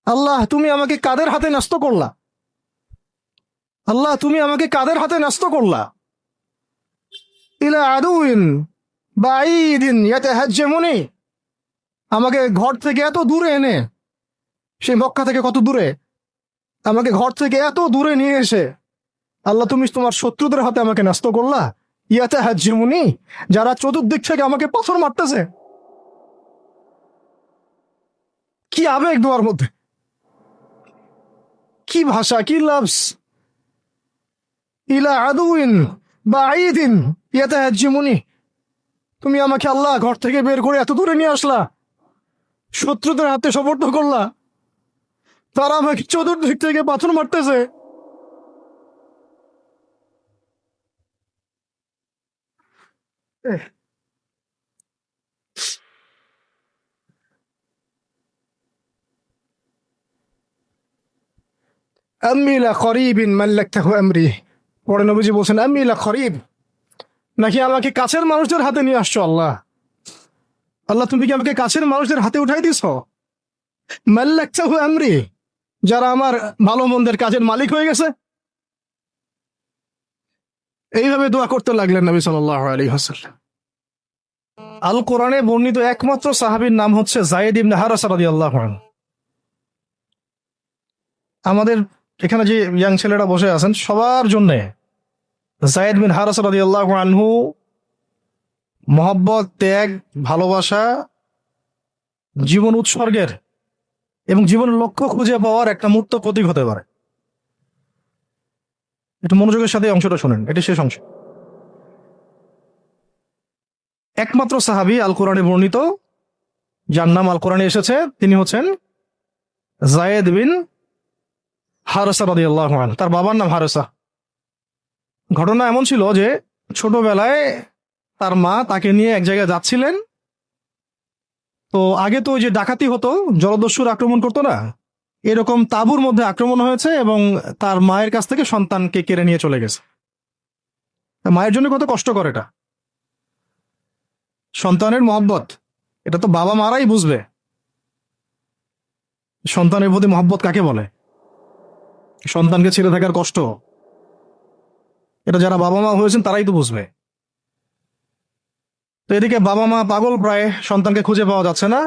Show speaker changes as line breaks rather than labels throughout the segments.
আল্লাহ তুমি আমাকে কাদের হাতে ন্যস্ত করলা? আল্লাহ তুমি আমাকে কাদের হাতে ন্যস্ত করলা? ইলা আদুইন বাঈদিন ইয়াতাহাজ্জামুনি, আমাকে ঘর থেকে এত দূরে এনে, সেই মক্কা থেকে কত দূরে, আমাকে ঘর থেকে এত দূরে নিয়ে এসে আল্লাহ তুমি তোমার শত্রুদের হাতে আমাকে ন্যস্ত করলা। ইয়াতাহাজ্জামুনি, যারা চতুর্দিক থেকে আমাকে পাথর মারতেছে। কি আবেগ দোয়ার মধ্যে, কি ভাষা, কি লাফজ! ইলা আদুইন বাঈদিন ইয়াতাহাজ্জামুনি, তুমি আমাকে আল্লাহ ঘর থেকে বের করে এত দূরে নিয়ে আসলা, শত্রুদের হাতে সোপর্দ করলা, তারা আমাকে চতুর্দিক থেকে পাথর মারতেছে। আম্মি লা করিবিন মাল্লাকতাহু আমরি, পরে নবীজি বলছেন আম্মি লা করিব, নাকি আমাকে কাছের মানুষদের হাতে নিয়ে আসছো আল্লাহ? আল্লাহ তুমি কি আমাকে কাছের মানুষদের হাতে উঠাই দিছ? মাল্লাকতাহু আমরি, যারা আমার ভালো মন্দের কাজের মালিক হয়ে গেছে। এইভাবে দোয়া করতে লাগলেন নবী সাল্লাল্লাহু আলাইহি ওয়াসাল্লাম। আল কোরআনে বর্ণিত একমাত্র সাহাবীর নাম হচ্ছে যায়েদ ইবনে হারেসা রাদিয়াল্লাহু আনহু। আমাদের এখানে যে ইয়াং ছেলেরা বসে আছেন সবার জন্য যায়েদ বিন হারেসা রাদিয়াল্লাহু আনহু মহব্বত, ত্যাগ, ভালোবাসা, জীবন উৎসর্গের এবং জীবনের লক্ষ্য খুঁজে পাওয়ার একটা মূর্ত প্রতীক হতে পারে। একটু মনোযোগের সাথে অংশটা শুনেন, এটি শেষ অংশ। একমাত্র সাহাবী আল কোরআনে বর্ণিত যার নাম আল কোরআনে এসেছে তিনি হচ্ছেন যায়েদ বিন হারেসা রাদিয়াল্লাহু আনহু। তার বাবার নাম হারেসা। ঘটনা এমন ছিল যে ছোটবেলায় তার মা তাকে নিয়ে এক জায়গায় যাচ্ছিলেন। তো আগে তো ওই যে ডাকাতি হতো, জলদস্যুর আক্রমণ করতো না, এরকম তাঁবুর মধ্যে আক্রমণ হয়েছে এবং তার মায়ের কাছ থেকে সন্তানকে কেড়ে নিয়ে চলে গেছে। মায়ের জন্য কত কষ্টকর এটা। সন্তানের মহব্বত, এটা তো বাবা মারাই বুঝবে সন্তানের প্রতি মহব্বত কাকে বলে, সন্তানকে ছেড়ে থাকার কষ্ট, এটা যারা বাবা মা হয়েছেন তারাই তো বুঝবে। তো এদিকে বাবা মা পাগল প্রায়, সন্তানকে খুঁজে পাওয়া যাচ্ছে না,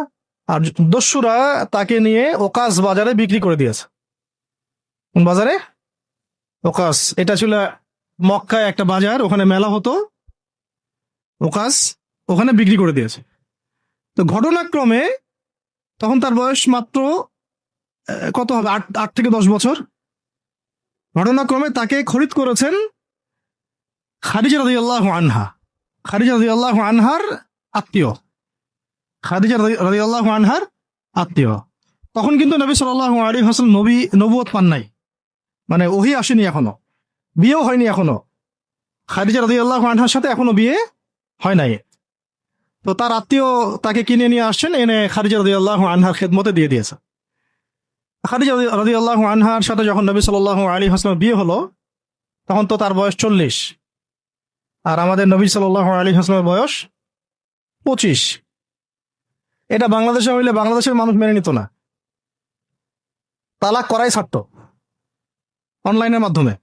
আর দস্যুরা তাকে নিয়ে ওকাস বাজারে বিক্রি করে দিয়েছে। কোন বাজারে? ওকাস। এটা ছিল মক্কায় একটা বাজার, ওখানে মেলা হতো, ওকাস ওখানে বিক্রি করে দিয়েছে। তো ঘটনাক্রমে তখন তার বয়স মাত্র কত হবে, 8 থেকে 10 বছর। ঘটনাক্রমে তাকে খরিদ করেছেন খাদিজা রাদিয়াল্লাহু আনহা। খাদিজা রাদিয়াল্লাহু আনহার আত্মীয়, খাদিজা রাদিয়াল্লাহু আনহার আত্মীয়। তখন কিন্তু নবী সাল্লাল্লাহু আলাইহি ওয়াসাল্লাম নবুয়ত পান নাই, মানে ওহী আসেনি এখনো, বিয়েও হয়নি এখনো। খাদিজা রাদিয়াল্লাহু আনহার সাথে এখনো বিয়ে হয় নাই। তো তার আত্মীয় তাকে কিনে নিয়ে আসছেন, এনে খাদিজা রাদিয়াল্লাহু আনহার খেদমতে দিয়ে দিয়েছে। খাদিজা রাদিয়াল্লাহু আনহার সাথে যখন নবী সাল্লাল্লাহু আলাইহি ওয়াসাল্লাম বিয়ে হলো তখন তো তার বয়স 40, আর আমাদের নবী সাল্লাল্লাহু আলাইহি ওয়াসাল্লামের বয়স 25। এটা বাংলাদেশে হইলে বাংলাদেশের মানুষ মেনে নিত না, তালাক করাই ছাড়তো অনলাইনের মাধ্যমে।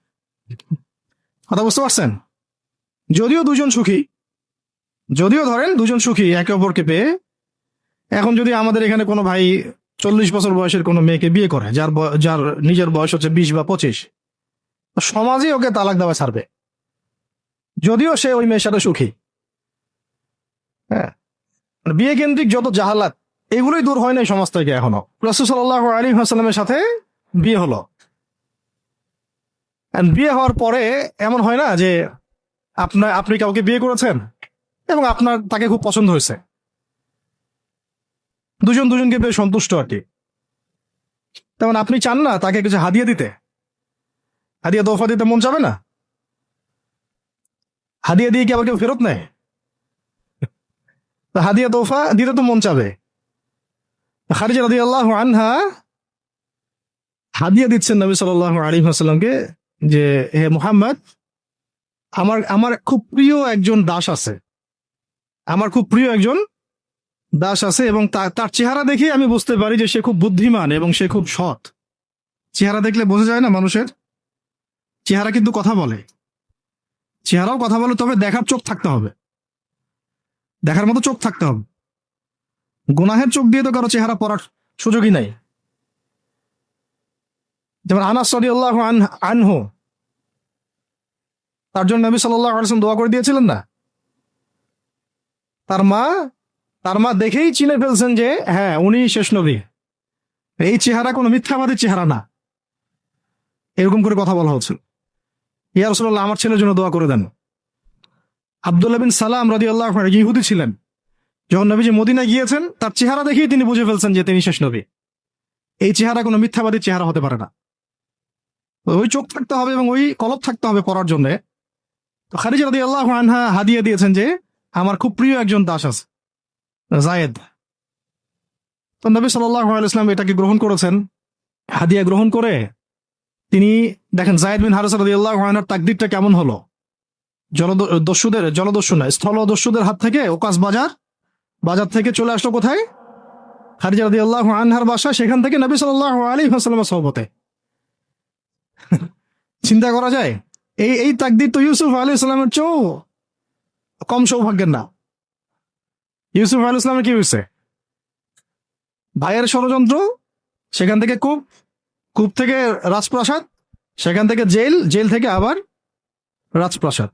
কথা বুঝতে পারছেন? যদিও দুজন সুখী, যদিও ধরেন দুজন সুখী একে অপরকে পেয়ে, এখন যদি আমাদের এখানে কোনো ভাই 40 বছর বয়সের কোনো মেয়েকে বিয়ে করে যার নিজের বয়স হচ্ছে 20 বা 25, সমাজই ওকে তালাক দেওয়া ছাড়বে, যদিও সে ওই মেয়ের সাথে সুখী। হ্যাঁ, বিয়ে কেন্দ্রিক যত জাহালাত এগুলোই দূর হয় নাই সমাজ থেকে এখনো। রাসূল সাল্লাল্লাহু আলাইহি ওয়াসাল্লামের সাথে বিয়ে হলো, বিয়ে হওয়ার পরে এমন হয় না যে আপনি কাউকে বিয়ে করেছেন এবং আপনার তাকে খুব পছন্দ হয়েছে, দুজন দুজনকে পেয়ে সন্তুষ্ট আর কি, তেমন আপনি চান না তাকে কিছু হাদিয়া দিতে, হাদিয়া তোফা দিতে মন চাবে না? হাদিয়া দিয়ে কি আবার কেউ ফেরত নেয়? হাদিয়া তোফা দিতে তো মন চাবে। খাদিজা রাদিয়াল্লাহু আনহা হাদিয়া দিচ্ছেন নবী সাল্লাল্লাহু আলাইহি ওয়াসাল্লামকে যে হে মুহাম্মদ, আমার খুব প্রিয় একজন দাস আছে, আমার খুব প্রিয় একজন দাস আছে এবং তার চেহারা দেখে আমি বুঝতে পারি যে সে খুব বুদ্ধিমান এবং সে খুব সৎ। চেহারা দেখলে বোঝা যায় না মানুষের? চেহারা কিন্তু কথা বলে, চেহারাও কথা বলে, তবে দেখার চোখ থাকতে হবে, দেখার মতো চোখ থাকতে হবে। গুনাহের চোখ দিয়ে তো কারো চেহারা পড়ার সুযোগই নাই। যেমন আনাস রাদিয়াল্লাহু আনহু, তার জন্য নবী সাল্লাল্লাহু আলাইহি ওয়াসাল্লাম দোয়া করে দিয়েছিলেন না? তার মা দেখেই চিনে ফেলছেন যে হ্যাঁ উনি শেষ নবী। এই চেহারা কোনো মিথ্যাবাদী চেহারা না। এরকম করে কথা বলা হচ্ছে, ইয়া রাসূলুল্লাহ আমার ছেলের জন্য দোয়া করে দেন। আব্দুল্লাহ বিন সালাম রাদিয়াল্লাহু আনহু ইহুদি ছিলেন। যখন নবীজি মদিনায় গিয়েছেন, তার চেহারা দেখেই তিনি বুঝে ফেলছেন যে তিনি শেষ নবী। এই চেহারা কোনো মিথ্যাবাদী চেহারা হতে পারে না। ওই চোখ থাকতে হবে এবং ওই কলব থাকতে হবে পড়ার জন্য। তো খাদিজা রাদিয়াল্লাহু আনহা হাদিয়া দিয়েছেন যে আমার খুব প্রিয় একজন দাস আছে, জায়েদ। তো নবী সাল্লাল্লাহু আলাইহি ওয়াসাল্লাম এটাকে গ্রহণ করেছেন। হাদিয়া গ্রহণ করে তিনি দেখেন জায়েদ বিন হারেসা রাদিয়াল্লাহু আনহুর তাকদীরটা কেমন হলো। জলদস্যু না, স্থলদস্যুদের হাত থেকে ওকাস বাজার থেকে চলে আসলো কোথায়? খাদিজা রাদিয়াল্লাহু আনহার বাসা, সেখান থেকে নবী সাল্লাল্লাহু আলাইহি ওয়াসাল্লামের সোহবতে। চিন্তা করা যায়? এই তাকদীর তো ইউসুফ আলাইহিস সালামের চেয়েও কম সৌভাগ্যের না। ইউসুফ আলাইহিস সালামের কি হয়েছে? ভাইয়ের ষড়যন্ত্র, সেখান থেকে কূপ থেকে রাজপ্রাসাদ, সেখান থেকে জেল থেকে আবার রাজপ্রাসাদ।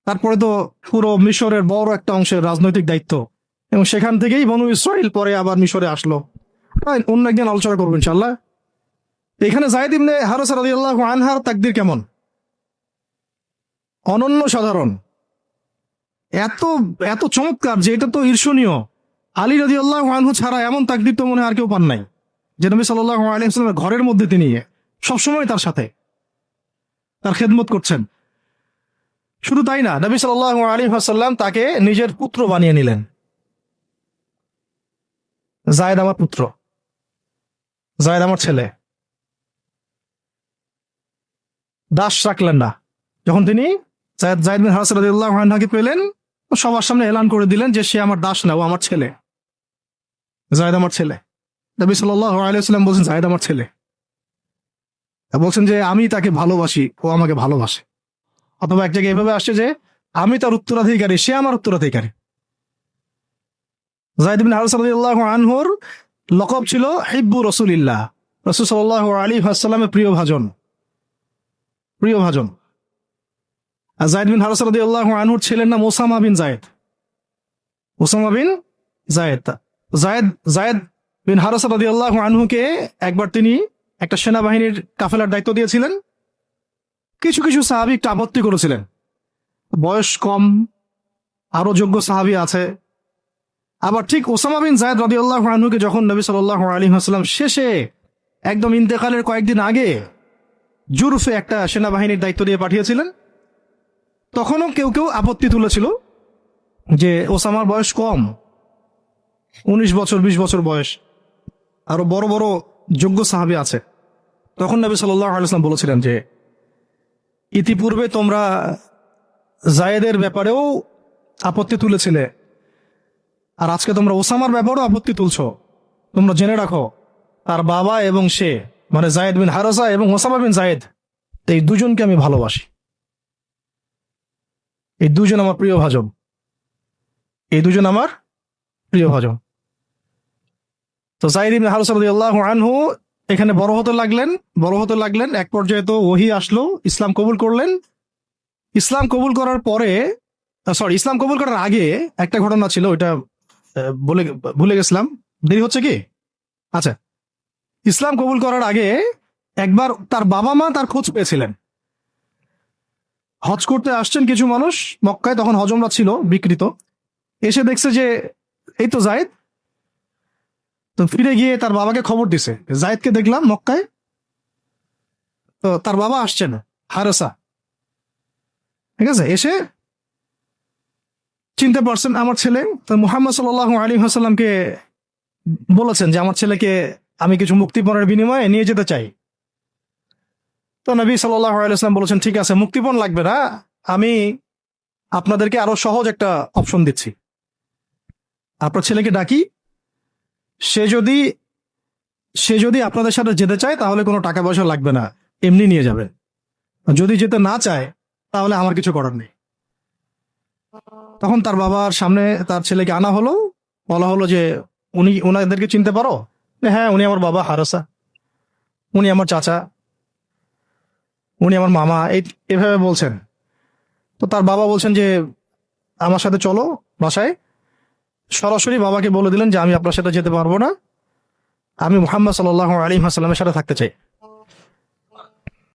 তারপরে তো পুরো মিশরের বড় একটা অংশের রাজনৈতিক দায়িত্ব, এবং সেখান থেকেই বনু ইসরাইল পরে আবার মিশরে আসলো। অন্য একদিন আলোচনা করবো ইনশাল্লাহ। এখানে জায়েদ ইবনে হারেসা রাদিয়াল্লাহু আনহার তাকদীর কেমন? অনন্য সাধারণ, এত এত চমৎকার যে এটা তো ঈর্ষণীয়। আলী রাদিয়াল্লাহু আনহু ছাড়া এমন তাকদীর তো মনে হয় আর কেউ পান নাই, যে নবী সাল্লাল্লাহু আলাইহি ওয়াসাল্লামের ঘরের মধ্যে তিনি সবসময় তার সাথে তার খেদমত করছেন। শুধু তাই না, নবী সাল্লাল্লাহু আলাইহি ওয়াসাল্লাম তাকে নিজের পুত্র বানিয়ে নিলেন। জায়েদ আমার পুত্র, জায়েদ আমার ছেলে। দাস রাখলেন না। যখন তিনি জায়েদ বিন হারেসা রাদিয়াল্লাহু আনহুকে পেলেন, সবার সামনে এলান করে দিলেন যে সে আমার দাস না, ও আমার ছেলে, জায়েদ আমার ছেলে। নবী সাল্লাল্লাহু আলাইহি ওয়াসাল্লাম বলছেন জায়েদ আমার ছেলে, বলছেন যে আমি তাকে ভালোবাসি, ও আমাকে ভালোবাসে। অথবা এক জায়গায় এভাবে আসছে যে আমি তার উত্তরাধিকারী, সে আমার উত্তরাধিকারী। জায়েদ বিন হারেসা রাদিয়াল্লাহু আনহুর লকব ছিল হিব্বু রাসূলিল্লাহ, রাসূল সাল্লাল্লাহু আলাইহি ওয়াসাল্লামের প্রিয় ভাজন। আর জায়েদ বিন হারেসা রাদিয়াল্লাহু আনহুর ছেলের নাম ওসামা বিন জায়েদ। জায়েদ বিন হারেসা রাদিয়াল্লাহু আনহুকে একবার তিনি একটা সেনাবাহিনীর কাফেলার দায়িত্ব দিয়েছিলেন। কিছু কিছু সাহাবী একটু আপত্তি করেছিলেন, বয়স কম, আরো যোগ্য সাহাবী আছে। আবার ঠিক ওসামা বিন জায়েদ রাদিয়াল্লাহু আনহুকে যখন নবী সাল্লাল্লাহু আলাইহি ওয়াসাল্লাম শেষে একদম ইন্তেকালের কয়েকদিন আগে জুরফে একটা সেনাবাহিনীর দায়িত্ব দিয়ে পাঠিয়েছিলেন, তখনও কেউ কেউ আপত্তি তুলেছিল যে ওসামার বয়স কম, 19 বছর 20 বছর বয়স, আরো বড় বড় যোগ্য সাহাবী আছে। তখন নবী সাল্লাল্লাহু আলাইহি ওয়াসাল্লাম বলেছিলেন যে ইতিপূর্বে তোমরা জায়েদের ব্যাপারেও আপত্তি তুলেছিলে, আর আজকে তোমরা ওসামার ব্যাপারেও আপত্তি তুলছো। তোমরা জেনে রাখো, তার বাবা এবং সে, মানে জায়েদ বিন হারেসা এবং ওসামা বিন জায়েদ, এই দুজনকে আমি ভালোবাসি। এই দুজন আমার প্রিয় ভাজন। তো জায়েদ ইবনে হারেসা রাদিয়াল্লাহু আনহু এখানে বড় হতে লাগলেন। এক পর্যায়ে তো ওহী আসলো, ইসলাম কবুল করলেন। ইসলাম কবুল করার আগে একটা ঘটনা ছিল, ওইটা ভুলে গেছিলাম, দেরি হচ্ছে কি? আচ্ছা, ইসলাম কবুল করার আগে একবার তার বাবা মা তার খোঁজ পেয়েছিলেন। হজ করতে আসছেন কিছু মানুষ মক্কায়, তখন হজমরা ছিল বিকৃত, এসে দেখছে যে এই তো জায়েদ। তো ফিরে গিয়ে তার বাবাকে খবর দিছে, জায়েদকে দেখলাম মক্কায়। তো তার বাবা আসছেন হারেসা, ঠিক আছে, এসে চিনতে পারছেন আমার ছেলে। তো মুহাম্মদ সাল্লাল্লাহু আলাইহি ওয়াসাল্লামকে বলেছেন যে আমার ছেলেকে আমি কিছু মুক্তিপণের বিনিময়ে নিয়ে যেতে চাই। তো নবী সাল্লাল্লাহু আলাইহি ওয়াসাল্লাম বলেছেন ঠিক আছে, মুক্তিপণ লাগবে না, আমি আপনাদেরকে আরো সহজ একটা অপশন দিচ্ছি। আপনার ছেলেকে ডাকি, সে যদি সে যদি আপনাদের সাথে যেতে চায় তাহলে কোনো টাকা পয়সা লাগবে না, এমনি নিয়ে যাবে। যদি যেতে না চায় তাহলে আমার কিছু করার নেই। তখন তার বাবার সামনে তার ছেলেকে আনা হলো, বলা হলো যে ওনাদেরকে চিনতে পারো? হ্যাঁ, উনি আমার বাবা হারসা, উনি আমার চাচা, উনি আমার মামা, এভাবে বলছেন। তো তার বাবা বলছেন যে আমার সাথে চলো বাসায়। সরাসরি বাবাকে বলে দিলেন যে আমি আপনার সাথে যেতে পারবো না, আমি মুহাম্মদ সাল্লাল্লাহু আলাইহি ওয়াসাল্লামের সাথে থাকতে চাই।